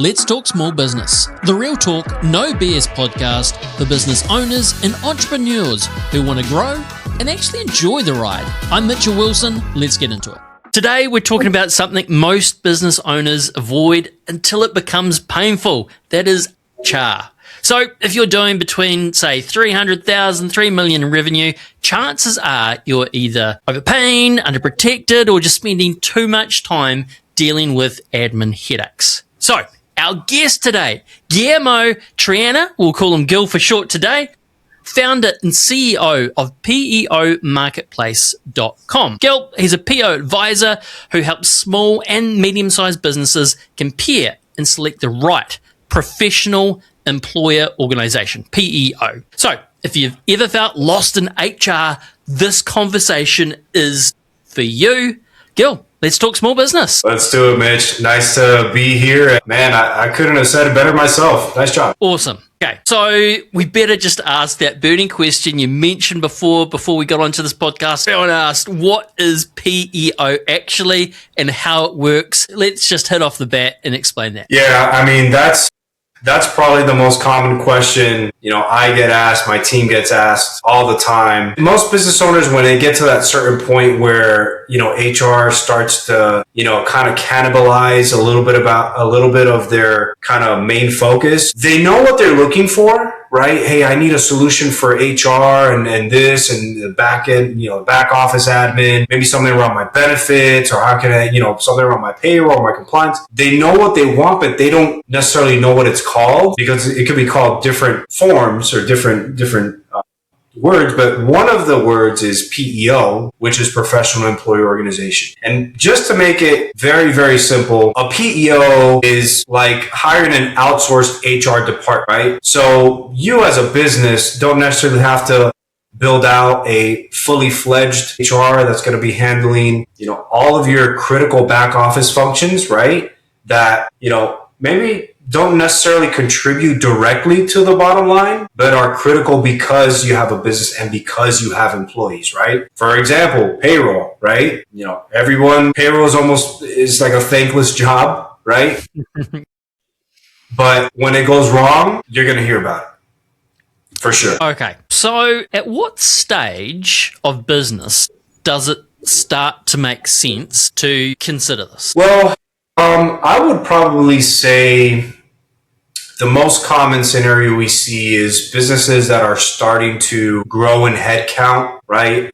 Let's Talk Small Business, the real talk, no BS podcast for business owners and entrepreneurs who want to grow and actually enjoy the ride. I'm Mitchell Wilson. Let's get into it. Today, we're talking about something most business owners avoid until it becomes painful. That is HR. So if you're doing between, say, 300,000, 3 million in revenue, chances are you're either overpaying, underprotected, or just spending too much time dealing with admin headaches. So our guest today, Guillermo, Triana, we'll call him Gil for short today, founder and CEO of PEO Marketplace.com. Gil, he's a PEO advisor who helps small and medium-sized businesses compare and select the right professional employer organization, PEO. So if you've ever felt lost in HR, this conversation is for you. Gil, let's talk small business. Let's do it, Mitch. Nice to be here. Man, I couldn't have said it better myself. Nice job. Awesome. Okay, so we better just ask that burning question you mentioned before we got onto this podcast. Everyone asked, what is PEO actually and how it works? Let's just hit off the bat and explain that. Yeah, I mean, that's probably the most common question, I get asked, my team gets asked all the time. Most business owners, when they get to that certain point where, HR starts to, kind of cannibalize a little bit of their kind of main focus, they know what they're looking for, right? Hey, I need a solution for HR and this and the back end, back office admin, maybe something around my benefits, or how can I, something around my payroll, my compliance. They know what they want, but they don't necessarily know what it's called, because it could be called different forms or different words, but one of the words is PEO, which is Professional Employee Organization. And just to make it very, very simple, a PEO is like hiring an outsourced HR department, right? So you as a business don't necessarily have to build out a fully fledged HR that's going to be handling, all of your critical back office functions, right? That, maybe don't necessarily contribute directly to the bottom line, but are critical because you have a business and because you have employees, right? For example, payroll, right? Payroll is like a thankless job, right? But when it goes wrong, you're going to hear about it. For sure. Okay. So at what stage of business does it start to make sense to consider this? Well, I would probably say the most common scenario we see is businesses that are starting to grow in headcount, right?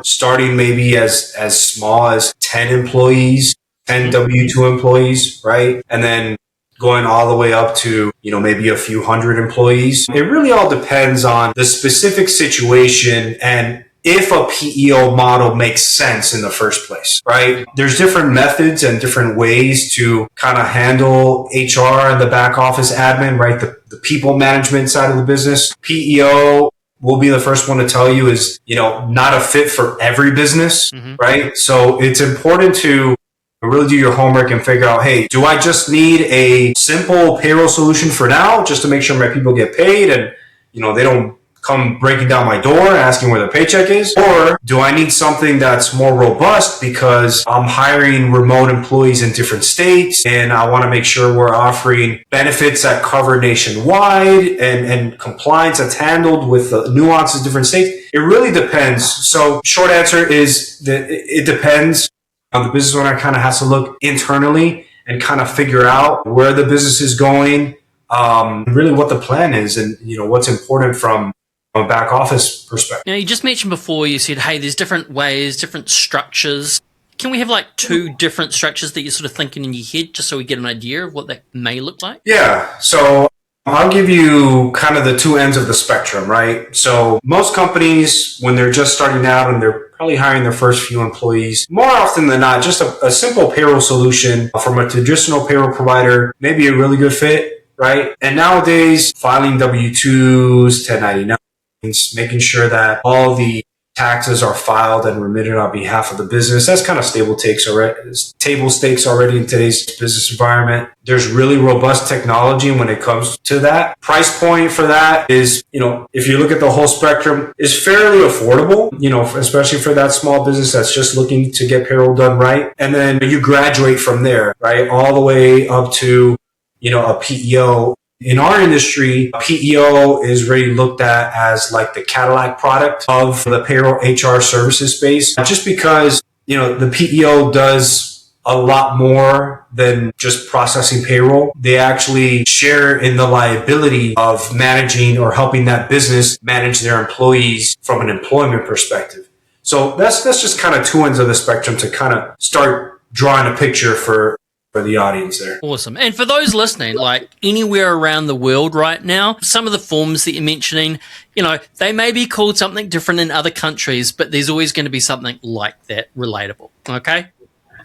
Starting maybe as small as 10 employees, 10 W-2 employees, right? And then going all the way up to, maybe a few hundred employees. It really all depends on the specific situation and if a PEO model makes sense in the first place, right? There's different methods and different ways to kind of handle HR and the back office admin, right? The people management side of the business. PEO will be the first one to tell you is, not a fit for every business, right? So it's important to really do your homework and figure out, hey, do I just need a simple payroll solution for now just to make sure my people get paid and, they don't come breaking down my door asking where the paycheck is? Or do I need something that's more robust because I'm hiring remote employees in different states and I want to make sure we're offering benefits that cover nationwide and compliance that's handled with the nuances of different states? It really depends. So short answer is that it depends. The business owner kind of has to look internally and kind of figure out where the business is going, really what the plan is and, what's important from a back office perspective. Now, you just mentioned before, you said, hey, there's different ways, different structures. Can we have like two different structures that you're sort of thinking in your head just so we get an idea of what that may look like? Yeah. So I'll give you kind of the two ends of the spectrum, right? So most companies, when they're just starting out and they're probably hiring their first few employees, more often than not, just a simple payroll solution from a traditional payroll provider may be a really good fit, right? And nowadays, filing W-2s, 1099s, making sure that all the taxes are filed and remitted on behalf of the business. That's kind of table stakes already in today's business environment. There's really robust technology when it comes to that. Price point for that is, if you look at the whole spectrum, is fairly affordable, especially for that small business that's just looking to get payroll done right. And then you graduate from there, right? All the way up to a PEO. In our industry, PEO is really looked at as like the Cadillac product of the payroll HR services space, just because, the PEO does a lot more than just processing payroll. They actually share in the liability of managing or helping that business manage their employees from an employment perspective. So that's just kind of two ends of the spectrum to kind of start drawing a picture for the audience there. Awesome. And for those listening, like anywhere around the world right now, some of the forms that you're mentioning, they may be called something different in other countries, but there's always going to be something like that relatable. Okay.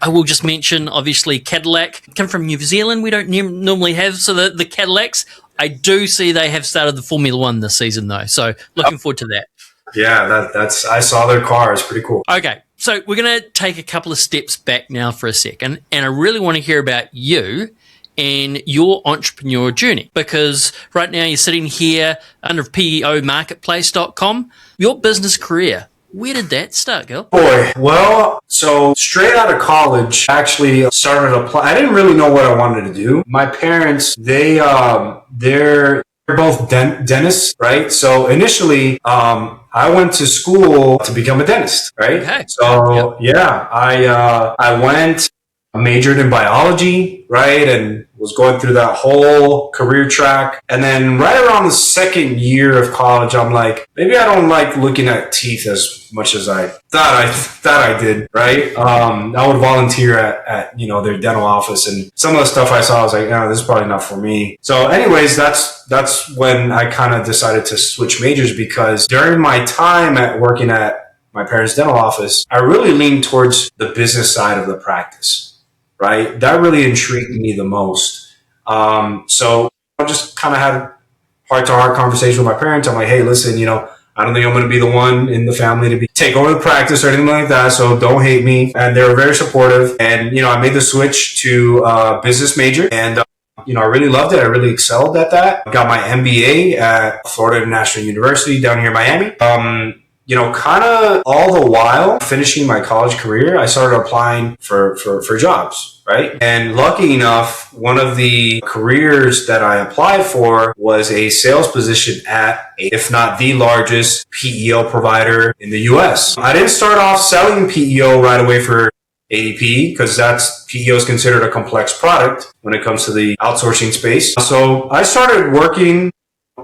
I will just mention, obviously, Cadillac come from New Zealand. We don't normally have, so the Cadillacs, I do see they have started the Formula One this season though. So looking forward to that. Yeah, that's I saw their car. It's pretty cool. Okay, so we're going to take a couple of steps back now for a second, and I really want to hear about you and your entrepreneur journey, because right now you're sitting here under PEOmarketplace.com. Your business career, where did that start, Gil? Boy, well, so straight out of college, I actually started applying. I didn't really know what I wanted to do. My parents, they're both dentists, right? So initially, I went to school to become a dentist, right? Okay. So yeah, I went, majored in biology, right? And was going through that whole career track. And then right around the second year of college, I'm like, maybe I don't like looking at teeth as much as I thought I did, right? I would volunteer at their dental office, and some of the stuff I saw, I was like, no, this is probably not for me. So anyways, that's when I kind of decided to switch majors, because during my time at working at my parents' dental office, I really leaned towards the business side of the practice. Right? That really intrigued me the most. So I just kind of had a heart-to-heart conversation with my parents. I'm like, hey, listen, I don't think I'm going to be the one in the family to take over the practice or anything like that, so don't hate me. And they were very supportive. And, I made the switch to business major, and I really loved it. I really excelled at that. I got my MBA at Florida International University down here in Miami. Kind of all the while finishing my college career, I started applying for jobs, right? And lucky enough, one of the careers that I applied for was a sales position at, if not the largest PEO provider in the US. I didn't start off selling PEO right away for ADP, because PEO is considered a complex product when it comes to the outsourcing space. So I started working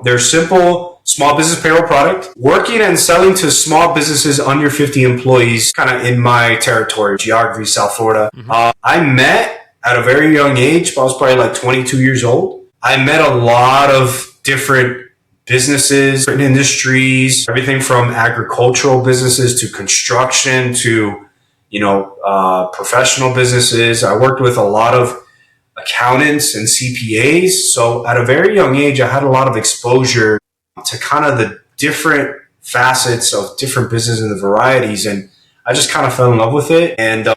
their simple small business payroll product, working and selling to small businesses under 50 employees, kind of in my territory, geography, South Florida. Mm-hmm. I met at a very young age, I was probably like 22 years old. I met a lot of different businesses, different industries, everything from agricultural businesses to construction to, professional businesses. I worked with a lot of accountants and CPAs. So at a very young age, I had a lot of exposure to kind of the different facets of different businesses and the varieties. And I just kind of fell in love with it. And,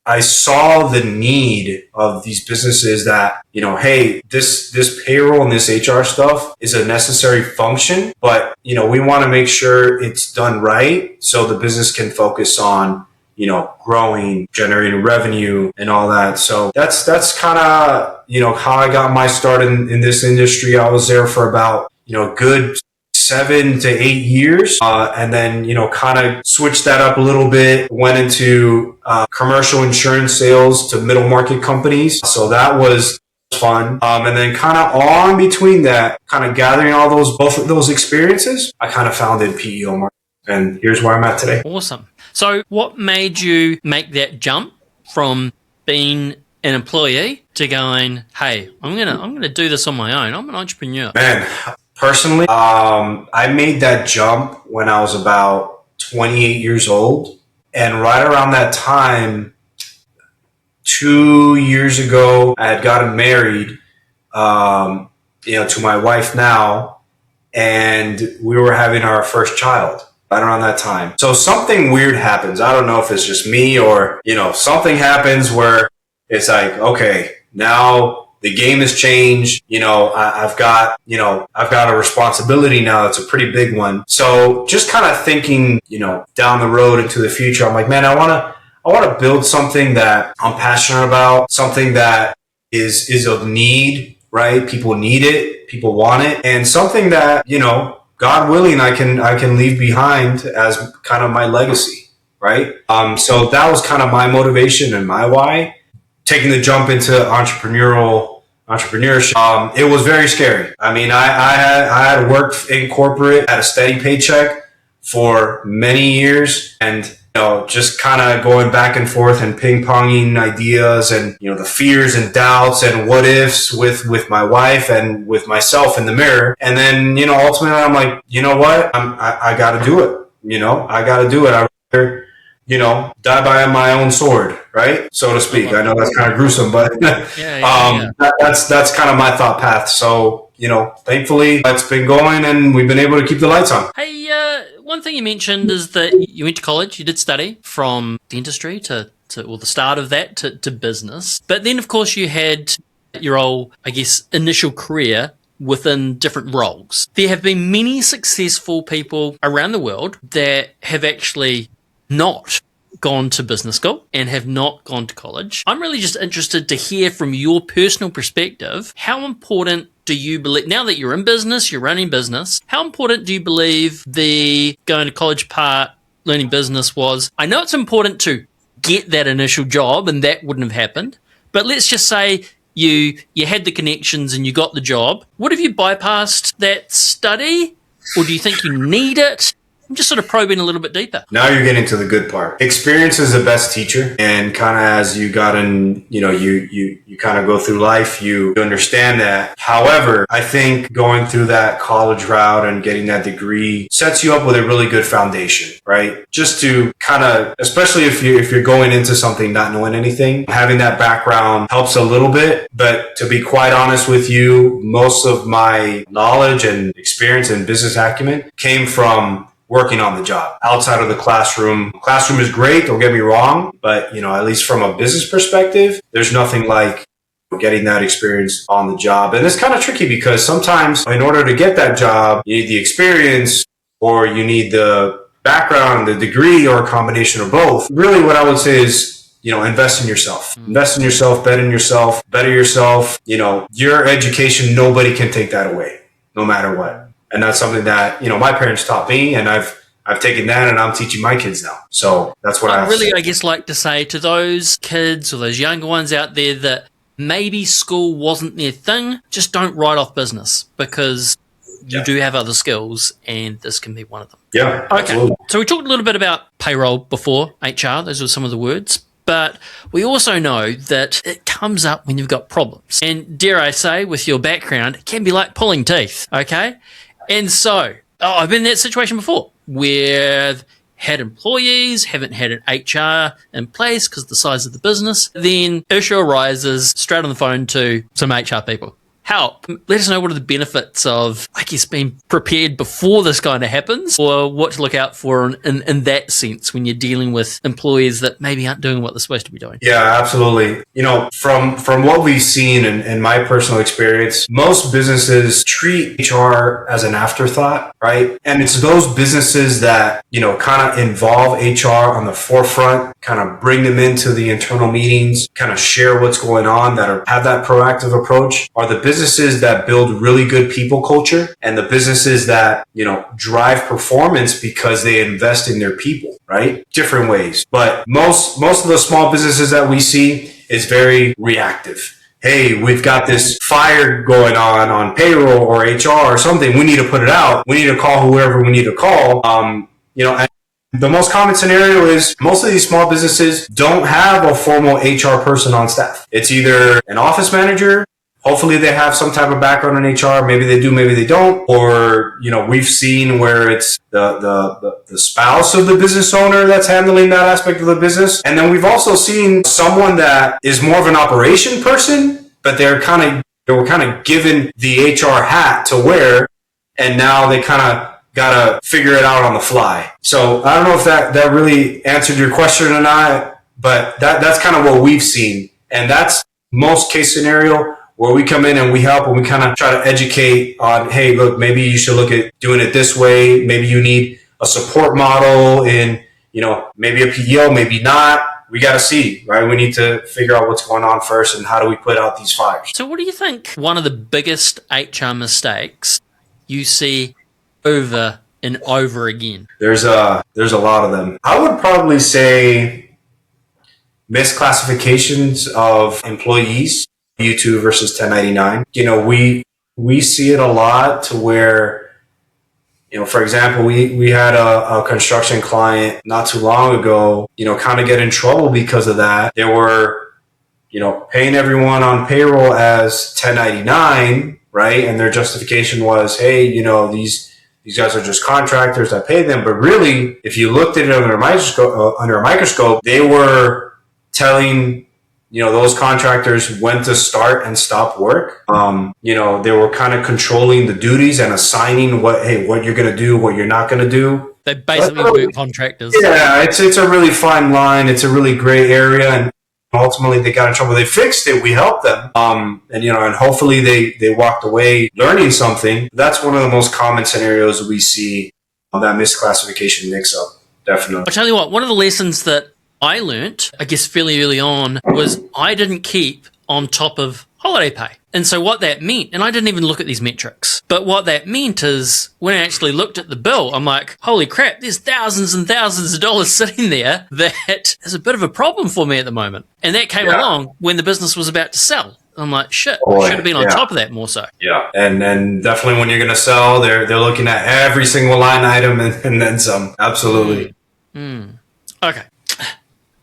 I saw the need of these businesses that, hey, this payroll and this HR stuff is a necessary function, but, we want to make sure it's done right so the business can focus on, growing, generating revenue and all that. So that's kind of, how I got my start in this industry. I was there for about, good 7 to 8 years. And then, kind of switched that up a little bit, went into commercial insurance sales to middle market companies. So that was fun. And then kind of on between that, kind of gathering both of those experiences, I kind of founded PEO Marketplace. And here's where I'm at today. Awesome. So what made you make that jump from being an employee to going, hey, I'm gonna do this on my own. I'm an entrepreneur. Man, personally, I made that jump when I was about 28 years old. And right around that time, 2 years ago, I had gotten married, to my wife now, and we were having our first child right around that time. So something weird happens. I don't know if it's just me or, something happens where it's like, okay, now the game has changed. I've got a responsibility now. That's a pretty big one. So just kind of thinking, down the road into the future, I'm like, man, I want to build something that I'm passionate about, something that, is a need, right? People need it, people want it, and something that, God willing, I can leave behind as kind of my legacy, right? So that was kind of my motivation and my why. Taking the jump into entrepreneurship, it was very scary. I mean, I had worked in corporate at a steady paycheck for many years, and just kind of going back and forth and ping-ponging ideas and, the fears and doubts and what ifs with my wife and with myself in the mirror. And then, ultimately I'm like, you know what? I got to do it. I got to do it. I rather, die by my own sword, right? So to speak. I know that's kind of gruesome, but that's kind of my thought path. So, thankfully it's been going and we've been able to keep the lights on. Hey, one thing you mentioned is that you went to college, you did study from dentistry to the start of that to business. But then, of course, you had your old, initial career within different roles. There have been many successful people around the world that have actually not gone to business school and have not gone to college. I'm really just interested to hear from your personal perspective, how important do you believe, now that you're in business, you're running business, how important do you believe the going to college part, learning business was? I know it's important to get that initial job and that wouldn't have happened, but let's just say you had the connections and you got the job. Would have you bypassed that study, or do you think you need it? I'm just sort of probing a little bit deeper. Now you're getting to the good part. Experience is the best teacher. And kind of as you got in, you kind of go through life, you understand that. However, I think going through that college route and getting that degree sets you up with a really good foundation, right? Just to kind of, especially if you're going into something not knowing anything, having that background helps a little bit. But to be quite honest with you, most of my knowledge and experience and business acumen came from working on the job outside of the classroom. Classroom is great, don't get me wrong, but at least from a business perspective, there's nothing like getting that experience on the job. And it's kind of tricky because sometimes in order to get that job, you need the experience or you need the background, the degree, or a combination of both. Really what I would say is, invest in yourself. Invest in yourself, bet in yourself, better yourself. Your education, nobody can take that away, no matter what. And that's something that, my parents taught me, and I've taken that and I'm teaching my kids now. So that's what I really, like to say to those kids or those younger ones out there that maybe school wasn't their thing, just don't write off business because you do have other skills and this can be one of them. Yeah, okay. Absolutely. So we talked a little bit about payroll before, HR, those were some of the words. But we also know that it comes up when you've got problems. And dare I say, with your background, it can be like pulling teeth, okay? And so, I've been in that situation before where had employees, haven't had an HR in place because of the size of the business. Then issue arises, straight on the phone to some HR people. Help. Let us know what are the benefits of, being prepared before this kind of happens, or what to look out for in that sense when you're dealing with employees that maybe aren't doing what they're supposed to be doing. Yeah, absolutely. From what we've seen and my personal experience, most businesses treat HR as an afterthought, right? And it's those businesses that, kind of involve HR on the forefront, kind of bring them into the internal meetings, kind of share what's going on, have that proactive approach, are the businesses that build really good people culture and the businesses that, drive performance because they invest in their people, right? Different ways. But most of the small businesses that we see is very reactive. Hey, we've got this fire going on payroll or HR or something. We need to put it out. We need to call whoever we need to call. And the most common scenario is most of these small businesses don't have a formal HR person on staff. It's either an office manager. Hopefully they have some type of background in HR. Maybe they do, maybe they don't. Or, we've seen where it's the spouse of the business owner that's handling that aspect of the business. And then we've also seen someone that is more of an operation person, but they were kind of given the HR hat to wear. And now they kind of got to figure it out on the fly. So I don't know if that really answered your question or not, but that's kind of what we've seen. And that's most case scenario where we come in and we help and we kind of try to educate on, hey, look, maybe you should look at doing it this way. Maybe you need a support model in, maybe a PEO, maybe not. we got to see, right? We need to figure out what's going on first and how do we put out these fires. So what do you think one of the biggest HR mistakes you see over and over again? There's a lot of them. I would probably say misclassifications of employees, U2 versus 1099. We see it a lot to where, for example, we had a construction client not too long ago, kind of get in trouble because of that. They were, paying everyone on payroll as 1099, right? And their justification was, hey, these guys are just contractors. I pay them. But really, if you looked at it under a microscope, they were telling those contractors when to start and stop work. They were kind of controlling the duties and assigning what you're going to do, what you're not going to do. They basically were contractors. Yeah, it's a really fine line. It's a really gray area. And ultimately they got in trouble. They fixed it. We helped them. And hopefully they walked away learning something. That's one of the most common scenarios we see on that misclassification mix-up. Definitely. I'll tell you what, one of the lessons that I learnt, I guess fairly early on, was I didn't keep on top of holiday pay. And so what that meant, and I didn't even look at these metrics, but what that meant is when I actually looked at the bill, I'm like, holy crap, there's thousands and thousands of dollars sitting there that is a bit of a problem for me at the moment. And that came along when the business was about to sell. I'm like, shit, I should have been on top of that more so. Yeah. And then definitely when you're going to sell, they're looking at every single line item and then some. Absolutely. Okay.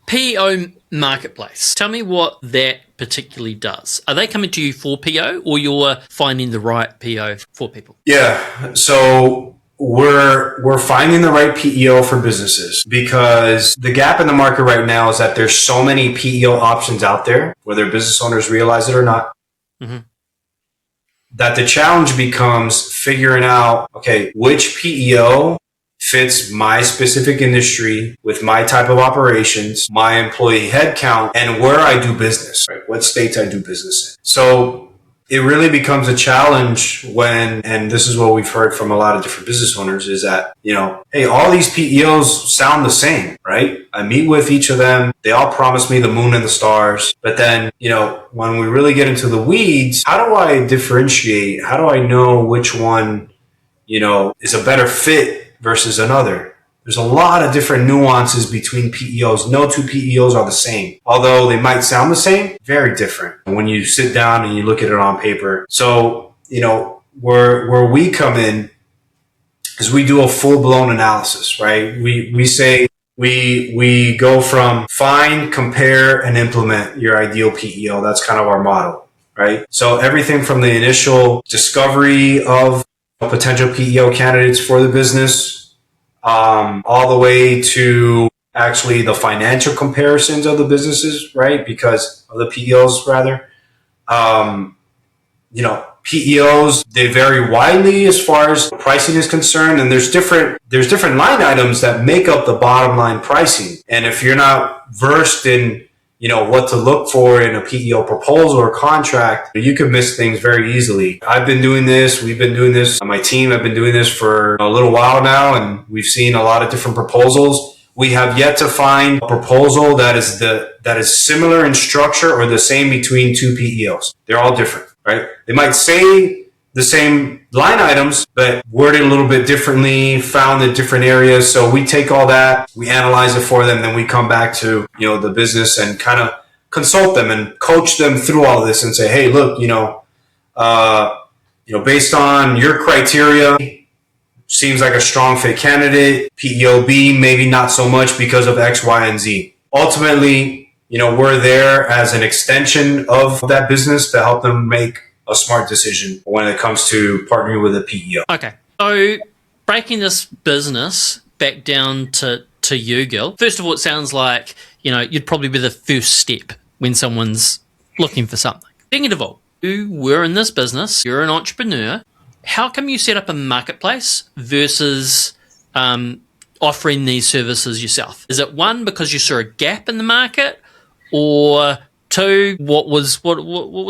PEO Marketplace. Tell me what that particularly does. Are they coming to you for PEO or you're finding the right PEO for people? Yeah. So we're finding the right PEO for businesses because the gap in the market right now is that there's so many PEO options out there, whether business owners realize it or not, that the challenge becomes figuring out, okay, which PEO fits my specific industry with my type of operations, my employee headcount, and where I do business, right? What states I do business in. So it really becomes a challenge when, and this is what we've heard from a lot of different business owners, is that, hey, all these PEOs sound the same, right? I meet with each of them. They all promise me the moon and the stars. But then, when we really get into the weeds, how do I differentiate? How do I know which one, is a better fit versus another? There's a lot of different nuances between PEOs. No two PEOs are the same. Although they might sound the same, very different when you sit down and you look at it on paper. So, where we come in is we do a full-blown analysis, right? We say we go from find, compare, and implement your ideal PEO. That's kind of our motto, right? So everything from the initial discovery of potential PEO candidates for the business, all the way to actually the financial comparisons of the businesses, right? Because of the PEOs, rather. PEOs, they vary widely as far as pricing is concerned, and there's different line items that make up the bottom line pricing. And if you're not versed in what to look for in a PEO proposal or contract, you could miss things very easily. We've been doing this on my team. I've been doing this for a little while now, and we've seen a lot of different proposals. We have yet to find a proposal that is similar in structure or the same between two PEOs. They're all different, right? They might say the same line items, but worded a little bit differently, found in different areas. So we take all that, we analyze it for them, then we come back to, the business and kind of consult them and coach them through all of this and say, hey, look, based on your criteria, seems like a strong fit candidate. PEO B, maybe not so much because of X, Y, and Z. Ultimately, we're there as an extension of that business to help them make a smart decision when it comes to partnering with a PEO. Okay. So breaking this business back down to you, Gil. First of all, it sounds like, you'd probably be the first step when someone's looking for something. Second of all, you were in this business, you're an entrepreneur. How come you set up a marketplace versus offering these services yourself? Is it one, because you saw a gap in the market, or two, what was?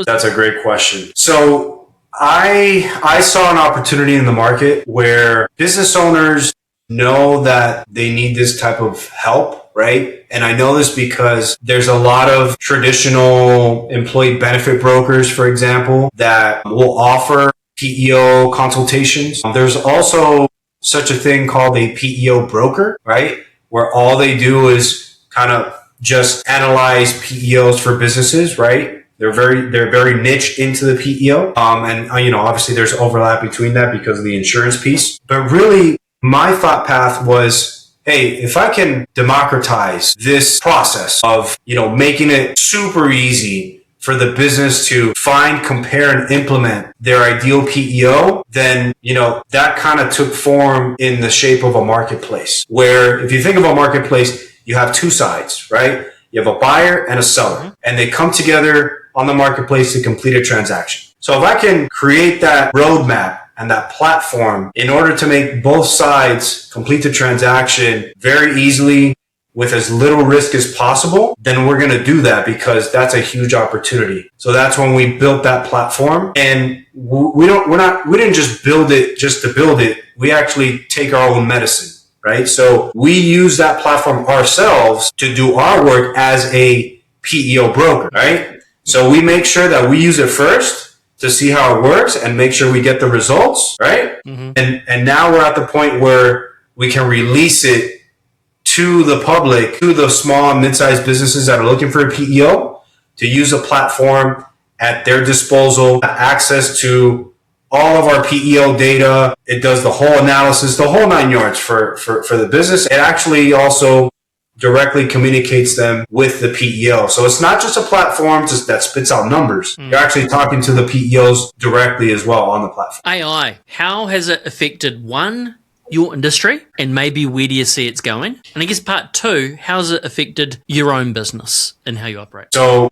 That's a great question. So I saw an opportunity in the market where business owners know that they need this type of help, right? And I know this because there's a lot of traditional employee benefit brokers, for example, that will offer PEO consultations. There's also such a thing called a PEO broker, right? Where all they do is kind of just analyze PEOs for businesses, right? They're very niche into the PEO. Obviously there's overlap between that because of the insurance piece. But really, my thought path was, hey, if I can democratize this process of, making it super easy for the business to find, compare, and implement their ideal PEO, then, that kind of took form in the shape of a marketplace. Where if you think of a marketplace, you have two sides, right? You have a buyer and a seller, and they come together on the marketplace to complete a transaction. So if I can create that roadmap and that platform in order to make both sides complete the transaction very easily with as little risk as possible, then we're going to do that because that's a huge opportunity. So that's when we built that platform, and we didn't just build it just to build it. We actually take our own medicine, right? So we use that platform ourselves to do our work as a PEO broker, right? So we make sure that we use it first to see how it works and make sure we get the results, right? Mm-hmm. And now we're at the point where we can release it to the public, to the small and mid-sized businesses that are looking for a PEO, to use a platform at their disposal, access to all of our PEO data. It does the whole analysis, the whole 9 yards for the business. It actually also directly communicates them with the PEO. So it's not just a platform that spits out numbers. You're actually talking to the PEOs directly as well on the platform. AI, how has it affected, one, your industry, and maybe where do you see it's going? And I guess part two, how has it affected your own business and how you operate? So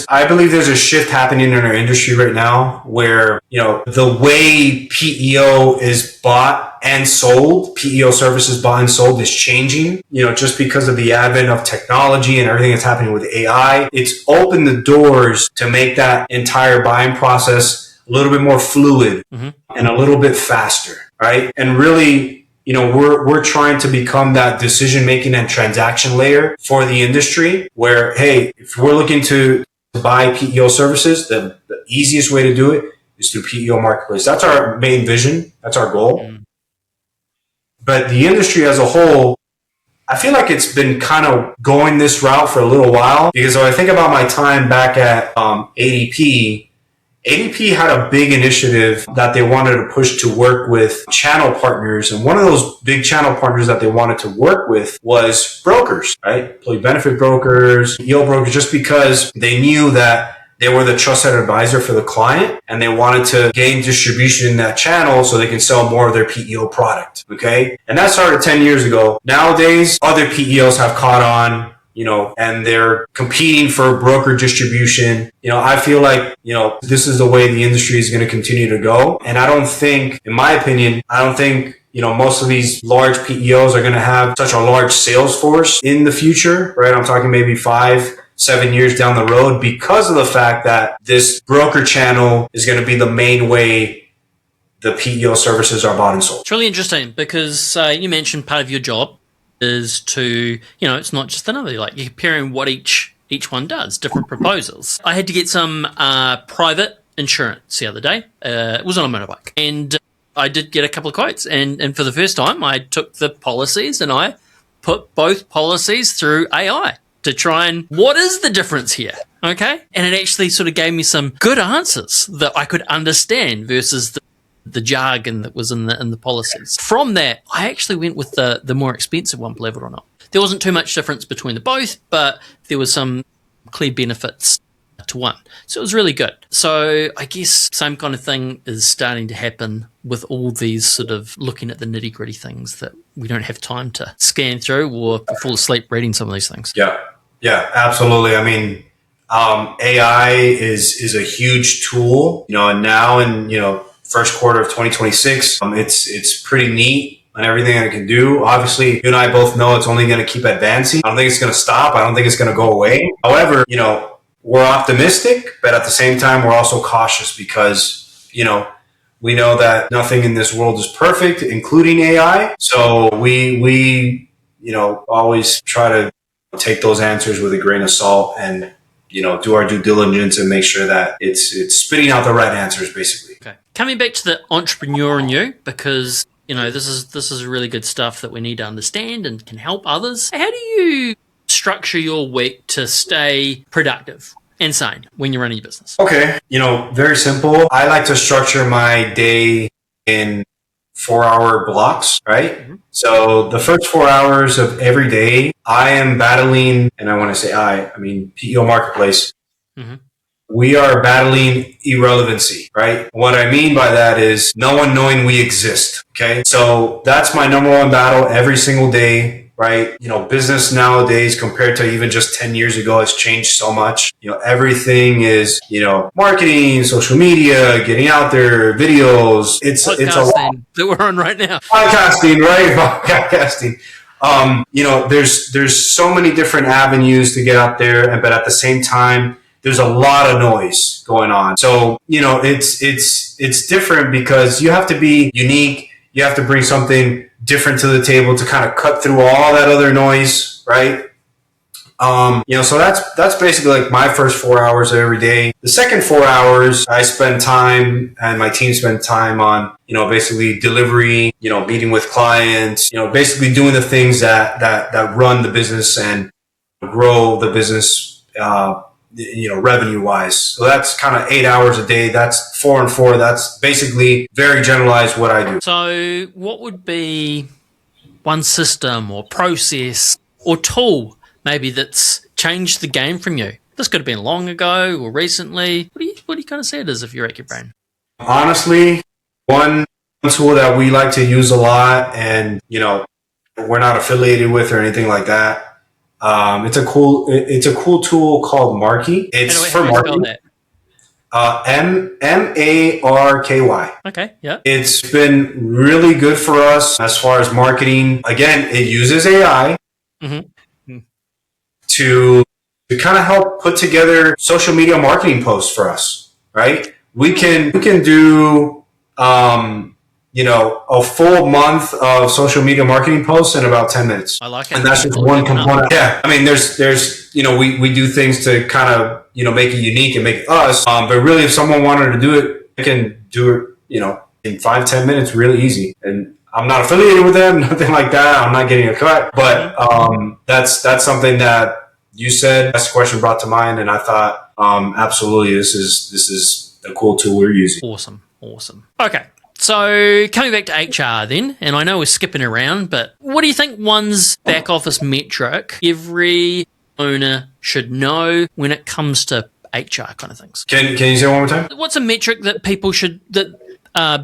I believe there's a shift happening in our industry right now where, the way PEO is bought and sold, PEO services bought and sold is changing, just because of the advent of technology and everything that's happening with AI. It's opened the doors to make that entire buying process a little bit more fluid and a little bit faster, right? And really, we're trying to become that decision-making and transaction layer for the industry where, hey, if we're looking to buy PEO services, the easiest way to do it is through PEO Marketplace. That's our main vision. That's our goal. But the industry as a whole, I feel like it's been kind of going this route for a little while because when I think about my time back at ADP had a big initiative that they wanted to push to work with channel partners. And one of those big channel partners that they wanted to work with was brokers, right? Employee benefit brokers, PEO brokers, just because they knew that they were the trusted advisor for the client and they wanted to gain distribution in that channel so they can sell more of their PEO product. Okay. And that started 10 years ago. Nowadays, other PEOs have caught on, and they're competing for broker distribution. I feel like, this is the way the industry is going to continue to go. And I don't think, in my opinion, most of these large PEOs are going to have such a large sales force in the future, right? I'm talking maybe 5-7 years down the road because of the fact that this broker channel is going to be the main way the PEO services are bought and sold. It's really interesting because you mentioned part of your job is to, it's not just the number, like you're comparing what each one does, different proposals. I had to get some private insurance the other day. It was on a motorbike. And I did get a couple of quotes. And for the first time, I took the policies and I put both policies through AI to try and, what is the difference here? Okay. And it actually sort of gave me some good answers that I could understand versus the jargon that was in the policies. From that, I actually went with the more expensive one, believe it or not. There wasn't too much difference between the both, but there was some clear benefits to one. So it was really good. So I guess same kind of thing is starting to happen with all these sort of looking at the nitty gritty things that we don't have time to scan through or fall asleep reading some of these things. Yeah, absolutely. I mean, AI is a huge tool, and now in, first quarter of 2026, it's pretty neat on everything that it can do. Obviously, you and I both know it's only going to keep advancing. I don't think it's going to stop. I don't think it's going to go away. However, we're optimistic, but at the same time, we're also cautious because, we know that nothing in this world is perfect, including AI. So we always try to take those answers with a grain of salt and, do our due diligence and make sure that it's spitting out the right answers, basically. Okay. Coming back to the entrepreneur in you, because, this is really good stuff that we need to understand and can help others. How do you structure your week to stay productive and sane when you're running your business? Okay. Very simple. I like to structure my day in 4-hour blocks, right? Mm-hmm. So the first 4 hours of every day, I am battling, and I want to say I mean PEO Marketplace. Mm-hmm. We are battling irrelevancy, right? What I mean by that is no one knowing we exist, okay? So that's my number one battle every single day, right? Business nowadays compared to even just 10 years ago has changed so much. Everything is, marketing, social media, getting out there, videos. It's a lot that we're on right now. Podcasting, right? Podcasting. There's so many different avenues to get out there, but at the same time, there's a lot of noise going on. So, it's different because you have to be unique. You have to bring something different to the table to kind of cut through all that other noise, right? So that's basically like my first 4 hours of every day. The second 4 hours, I spend time and my team spend time on, basically delivery, meeting with clients, basically doing the things that run the business and grow the business, revenue wise. So that's kind of 8 hours a day. That's 4 and 4. That's basically very generalized what I do. So what would be one system or process or tool maybe that's changed the game from you? This could have been long ago or recently. What do you kind of see it as if you're at your brain? Honestly, one tool that we like to use a lot and, we're not affiliated with or anything like that. It's a cool tool called Marky. It's for marketing. Marky. Okay, yeah. It's been really good for us as far as marketing. Again, it uses AI to kind of help put together social media marketing posts for us, right? We can do a full month of social media marketing posts in about 10 minutes. I like it. And that's just one component. Yeah. I mean, there's we do things to kind of, make it unique and make it us. But really, if someone wanted to do it, they can do it, in 5-10 minutes, really easy. And I'm not affiliated with them, nothing like that. I'm not getting a cut. But that's something that you said. That's the question brought to mind. And I thought, absolutely, this is a cool tool we're using. Awesome. Okay. So coming back to HR then, and I know we're skipping around, but what do you think one's back office metric every owner should know when it comes to HR kind of things? Can you say it one more time? What's a metric that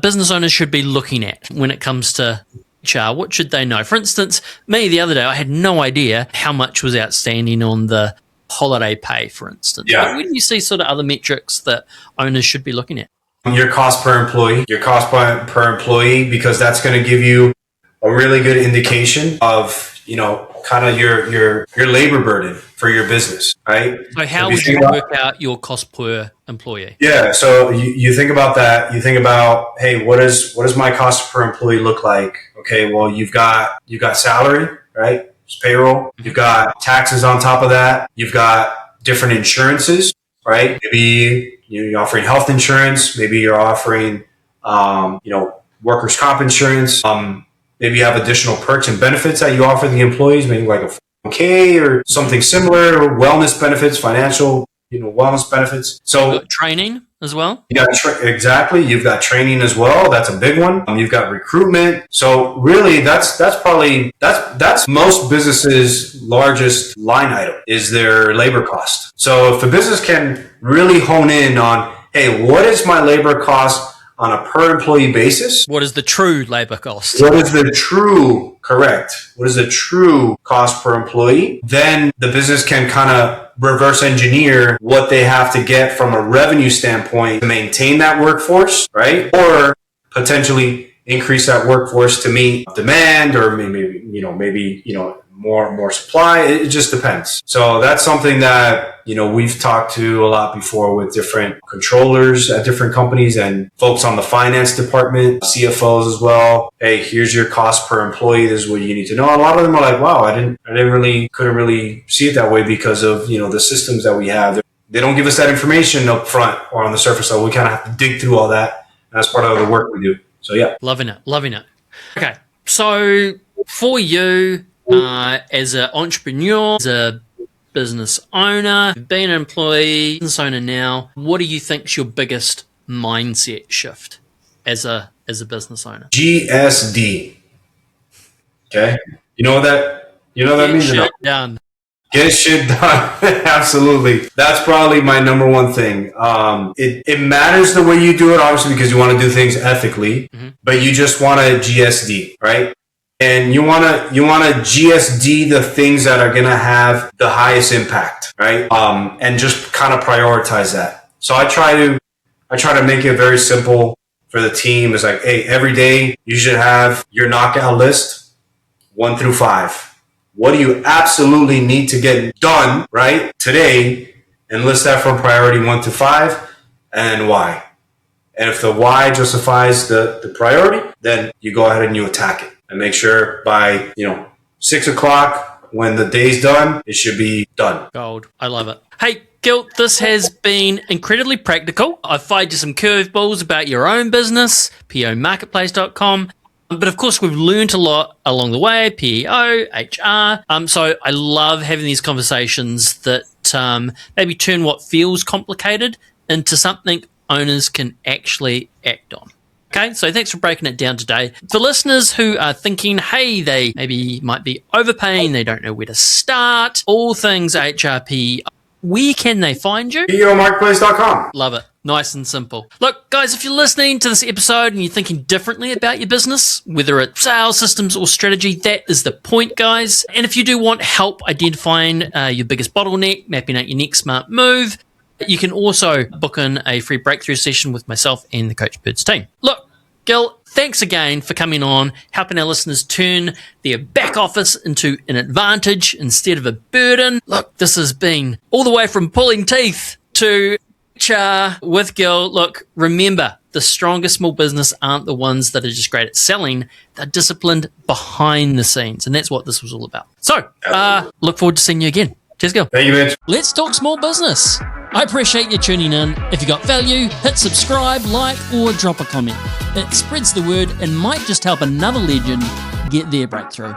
business owners should be looking at when it comes to HR? What should they know? For instance, me the other day, I had no idea how much was outstanding on the holiday pay, for instance. Yeah. Where do you see sort of other metrics that owners should be looking at? Your cost per employee, because that's going to give you a really good indication of, kind of your labor burden for your business, right? So how would you work out your cost per employee? Yeah. So you think about that. You think about, hey, what does my cost per employee look like? Okay. Well, you've got salary, right? It's payroll. You've got taxes on top of that. You've got different insurances, right? Maybe you're offering health insurance. Maybe you're offering, workers' comp insurance. Maybe you have additional perks and benefits that you offer the employees, maybe like a 401k or something similar, or wellness benefits, financial, wellness benefits. So training as well. You got exactly. You've got training as well. That's a big one. You've got recruitment. So really, that's most businesses' largest line item is their labor cost. So if a business can really hone in on, hey, what is my labor cost on a per employee basis? What is the true labor cost? What is the true cost per employee? Then the business can kind of reverse engineer what they have to get from a revenue standpoint to maintain that workforce, right? Or potentially increase that workforce to meet demand, or maybe more supply. It just depends. So that's something that, we've talked to a lot before with different controllers at different companies and folks on the finance department, CFOs as well. Hey, here's your cost per employee. This is what you need to know. A lot of them are like, wow, couldn't really see it that way because of, the systems that we have. They don't give us that information up front or on the surface. So we kind of have to dig through all that. And that's part of the work we do. So yeah. Loving it. Okay. So for you, as an entrepreneur, as a business owner, being an employee, business owner now, what do you think is your biggest mindset shift as a business owner? GSD. Okay. You know what that means? Shit done. Get shit done. Absolutely. That's probably my number one thing. It matters the way you do it, obviously, because you want to do things ethically, but you just want to GSD, right? And you want to GSD the things that are going to have the highest impact, right? And just kind of prioritize that. So I try to make it very simple for the team. It's like, hey, every day you should have your knockout list 1 through 5. What do you absolutely need to get done, right, today, and list that from priority 1 to 5 and why. And if the why justifies the priority, then you go ahead and you attack it. And make sure by, 6 o'clock when the day's done, it should be done. Gold. I love it. Hey, Gil, this has been incredibly practical. I've fired you some curveballs about your own business, PEOmarketplace.com. But of course, we've learned a lot along the way, PEO, HR. So I love having these conversations that maybe turn what feels complicated into something owners can actually act on. Okay, so thanks for breaking it down today. For listeners who are thinking, hey, they maybe might be overpaying, they don't know where to start, all things HRP, where can they find you? PEOmarketplace.com. Love it. Nice and simple. Look, guys, if you're listening to this episode and you're thinking differently about your business, whether it's sales, systems, or strategy, that is the point, guys. And if you do want help identifying your biggest bottleneck, mapping out your next smart move, you can also book in a free breakthrough session with myself and the Coachbirds team. Look, Gil, thanks again for coming on, helping our listeners turn their back office into an advantage instead of a burden. Look, this has been all the way from pulling teeth to HR with Gil. Look, remember, the strongest small business aren't the ones that are just great at selling. They're disciplined behind the scenes, and that's what this was all about. So, look forward to seeing you again. Cheers, Gil. Thank you, Mitch. Let's talk small business. I appreciate you tuning in. If you got value, hit subscribe, like, or drop a comment. It spreads the word and might just help another legend get their breakthrough.